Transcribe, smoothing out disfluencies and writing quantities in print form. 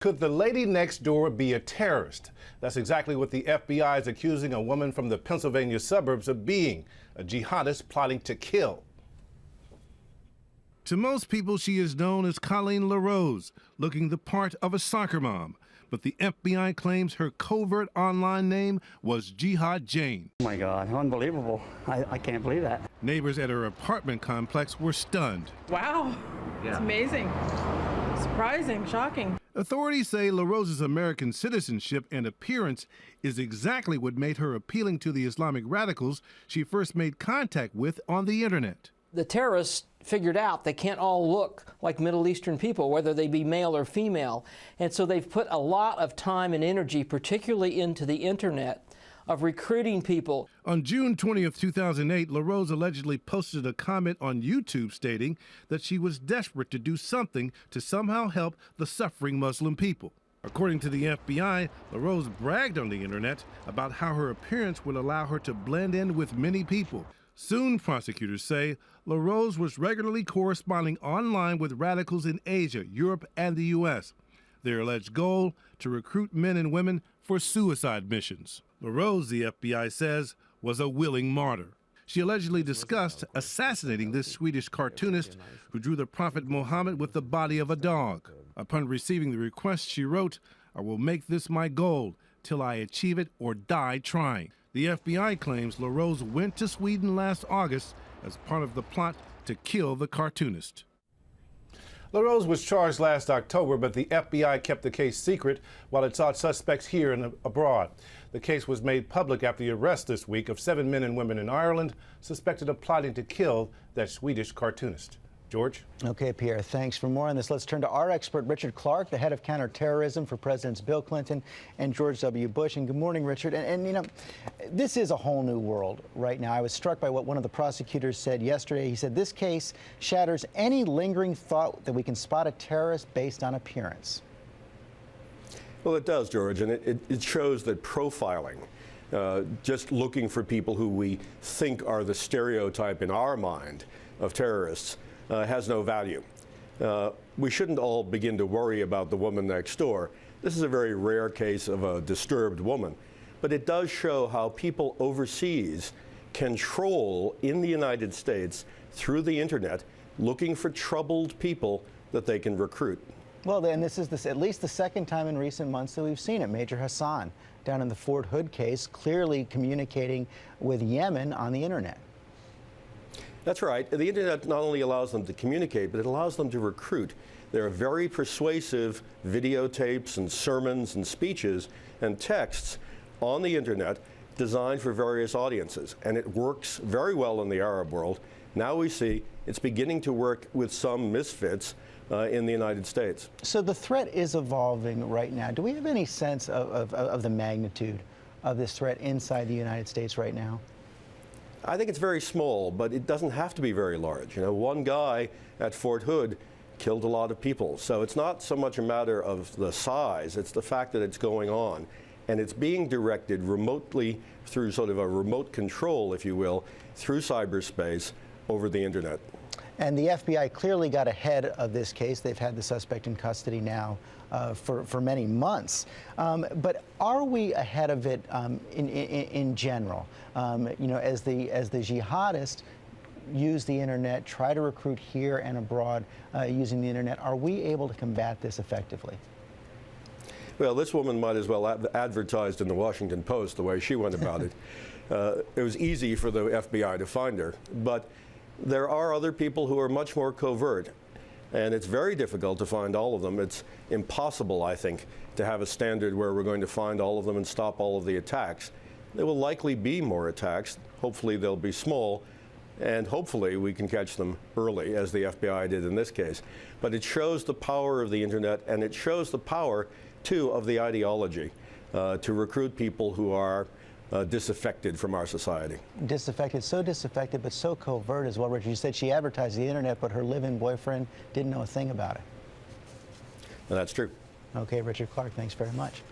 Could the lady next door be a terrorist? That's exactly what the FBI is accusing a woman from the Pennsylvania suburbs of being, a jihadist plotting to kill. To most people, she is known as Colleen LaRose, looking the part of a soccer mom. But the FBI claims her covert online name was Jihad Jane. Oh my God, unbelievable. I can't believe that. Neighbors at her apartment complex were stunned. Wow, it's amazing. Surprising, shocking. Authorities say LaRose's American citizenship and appearance is exactly what made her appealing to the Islamic radicals she first made contact with on the internet. The terrorists figured out they can't all look like Middle Eastern people, whether they be male or female. And so they've put a lot of time and energy, particularly into the internet, of recruiting people. On June 20th, 2008, LaRose allegedly posted a comment on YouTube stating that she was desperate to do something to somehow help the suffering Muslim people. According to the FBI, LaRose bragged on the internet about how her appearance would allow her to blend in with many people. Soon, prosecutors say, LaRose was regularly corresponding online with radicals in Asia, Europe, and the U.S. Their alleged goal, to recruit men and women for suicide missions. LaRose, the FBI says, was a willing martyr. She allegedly discussed assassinating this Swedish cartoonist who drew the Prophet Muhammad with the body of a dog. Upon receiving the request, she wrote, "I will make this my goal till I achieve it or die trying." The FBI claims LaRose went to Sweden last August as part of the plot to kill the cartoonist. LaRose was charged last October, but the FBI kept the case secret while it sought suspects here and abroad. The case was made public after the arrest this week of 7 men and women in Ireland suspected of plotting to kill that Swedish cartoonist. George? Okay, Pierre, thanks. For more on this, let's turn to our expert, Richard Clark, the head of counterterrorism for Presidents Bill Clinton and George W. Bush. And good morning, Richard. And you know, this is a whole new world right now. I was struck by what one of the prosecutors said yesterday. He said this case shatters any lingering thought that we can spot a terrorist based on appearance. Well, it does, George, and it shows that profiling, just looking for people who we think are the stereotype in our mind of terrorists, has no value. We shouldn't all begin to worry about the woman next door. This is a very rare case of a disturbed woman, but it does show how people overseas control in the United States through the internet, looking for troubled people that they can recruit. Well, and this is at least the second time in recent months that we've seen it. Major Hassan, down in the Fort Hood case, clearly communicating with Yemen on the internet. That's right. The internet not only allows them to communicate, but it allows them to recruit. There are very persuasive videotapes and sermons and speeches and texts on the internet designed for various audiences, and it works very well in the Arab world. Now we see it's beginning to work with some misfits in the United States. So the threat is evolving right now. Do we have any sense of the magnitude of this threat inside the United States right now? I think it's very small, but it doesn't have to be very large. You know, one guy at Fort Hood killed a lot of people. So it's not so much a matter of the size, it's the fact that it's going on. And it's being directed remotely through sort of a remote control, if you will, through cyberspace over the internet. And the FBI clearly got ahead of this case. They've had the suspect in custody now for many months. But are we ahead of it in general? You know, as the jihadists use the internet, try to recruit here and abroad using the internet, are we able to combat this effectively? Well, this woman might as well have advertised in the Washington Post the way she went about it. It was easy for the FBI to find her. But there are other people who are much more covert, and it's very difficult to find all of them. It's impossible, I think, to have a standard where we're going to find all of them and stop all of the attacks. There will likely be more attacks. Hopefully they'll be small, and hopefully we can catch them early, as the FBI did in this case. But it shows the power of the internet, and it shows the power, too, of the ideology to recruit people who are disaffected from our society. Disaffected, so disaffected, but so covert as well. Richard, you said she advertised the internet, but her live-in boyfriend didn't know a thing about it. And that's true. Okay, Richard Clark, thanks very much.